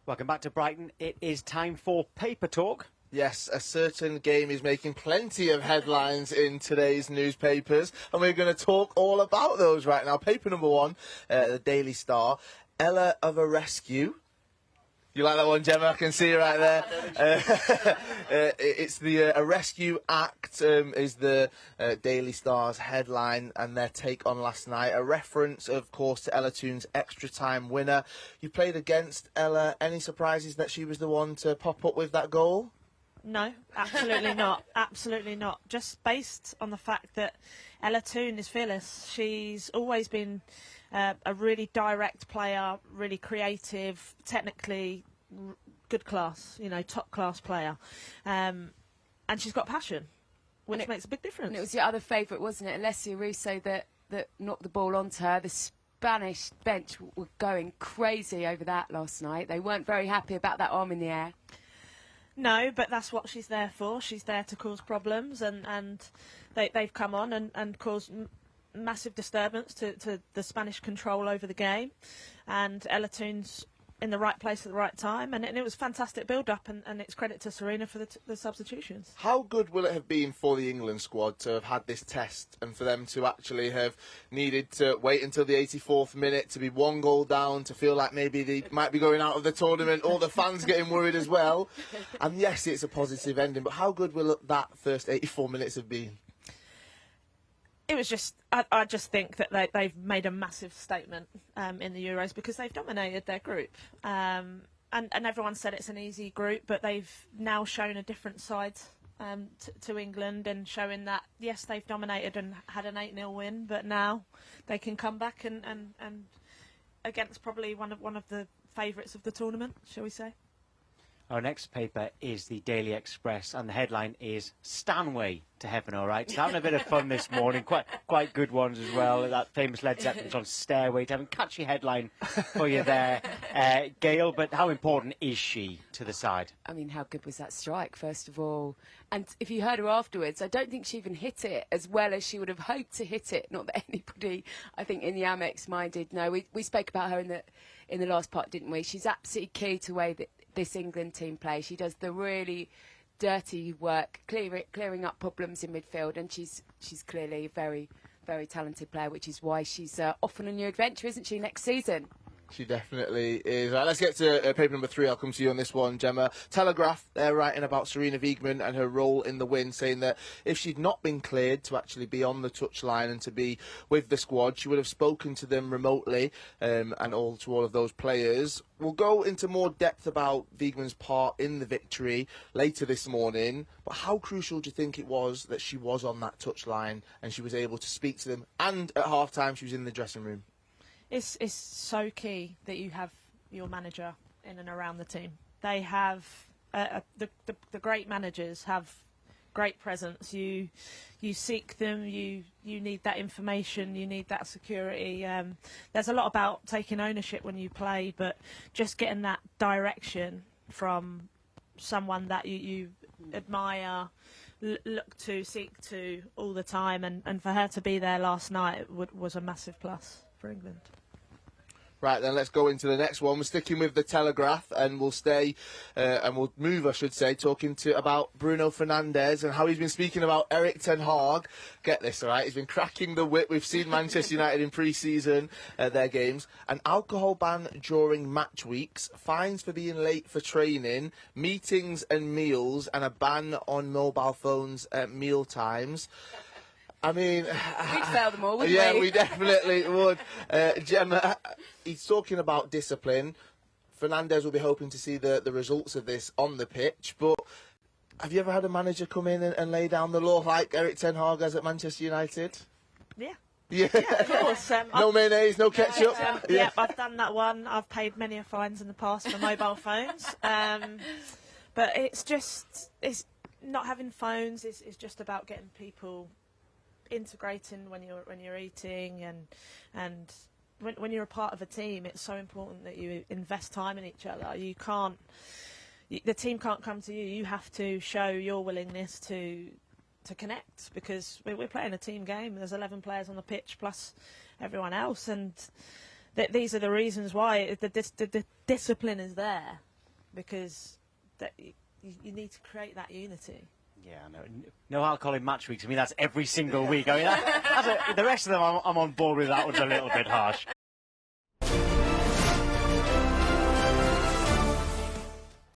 Welcome back to Brighton. It is time for Paper Talk. Yes, a certain game is making plenty of headlines in today's newspapers, and we're going to talk all about those right now. Paper number one, the Daily Star, Ella of a Rescue. You like that one, Gemma? I can see you right there. It's the A Rescue Act is the Daily Star's headline and their take on last night. A reference, of course, to Ella Toone's extra time winner. You played against Ella. Any surprises that she was the one to pop up with that goal? No, absolutely not. Absolutely not. Just based on the fact that Ella Toone is fearless. She's always been a really direct player, really creative, technically good class, top class player. And she's got passion, which makes a big difference. And it was your other favourite, wasn't it? Alessia Russo that knocked the ball onto her. The Spanish bench were going crazy over that last night. They weren't very happy about that arm in the air. No, but that's what she's there for. She's there to cause problems, and they've come on and caused massive disturbance to the Spanish control over the game. And Ella Toone's in the right place at the right time, and it was fantastic build-up, and it's credit to Sarina for the substitutions. How good will it have been for the England squad to have had this test and for them to actually have needed to wait until the 84th minute to be 1 goal down, to feel like maybe they might be going out of the tournament, all the fans getting worried as well? And yes, it's a positive ending, but how good will that first 84 minutes have been? It was just, I just think that they've made a massive statement in the Euros because they've dominated their group. And everyone said it's an easy group, but they've now shown a different side to England, and showing that, yes, they've dominated and had an 8-0 win, but now they can come back and against probably one of the favourites of the tournament, shall we say. Our next paper is the Daily Express, and the headline is Stanway to heaven, all right. So having a bit of fun this morning, quite good ones as well. That famous Led Zeppelin song, Stairway to Heaven. Catchy headline for you there, Gail, but how important is she to the side? I mean, how good was that strike, first of all? And if you heard her afterwards, I don't think she even hit it as well as she would have hoped to hit it. Not that anybody, I think, in the Amex mind did. No, we spoke about her in the last part, didn't we? She's absolutely key to the way that this England team play. She does the really dirty work, clearing up problems in midfield, and she's clearly a very, very talented player, which is why she's off on a new adventure, isn't she, next season? She definitely is. Right, let's get to paper number 3. I'll come to you on this one, Gemma. Telegraph, they're writing about Sarina Wiegman and her role in the win, saying that if she'd not been cleared to actually be on the touchline and to be with the squad, she would have spoken to them remotely and to all of those players. We'll go into more depth about Wiegman's part in the victory later this morning, but how crucial do you think it was that she was on that touchline and she was able to speak to them, and at half-time she was in the dressing room? It's so key that you have your manager in and around the team. They have the great managers have great presence. You seek them. You need that information. You need that security. There's a lot about taking ownership when you play, but just getting that direction from someone that you admire, look to, seek to all the time, and for her to be there last night was a massive plus for England. Right, then let's go into the next one. We're sticking with the Telegraph, and we'll stay, and we'll move, I should say, talking about Bruno Fernandes and how he's been speaking about Erik ten Hag. Get this, all right? He's been cracking the whip. We've seen Manchester United in pre-season, their games. An alcohol ban during match weeks, fines for being late for training, meetings and meals, and a ban on mobile phones at meal times. I mean, we'd fail them all, wouldn't we? Yeah, we definitely would. Gemma, he's talking about discipline. Fernandes will be hoping to see the results of this on the pitch, but have you ever had a manager come in and lay down the law like Erik ten Hag has at Manchester United? Yeah. Yeah, of course. No mayonnaise, no ketchup. Yeah, I've done that one. I've paid many fines in the past for mobile phones. But it's not having phones. It's just about getting people integrating when you're eating, and when you're a part of a team, it's so important that you invest time in each other. The team can't come to you. You have to show your willingness to connect, because we're playing a team game. There's 11 players on the pitch plus everyone else, and these are the reasons why the discipline is there. because you need to create that unity. Yeah, no alcohol in match weeks. I mean, that's every single week. I mean, the rest of them, I'm on board with. That one's a little bit harsh.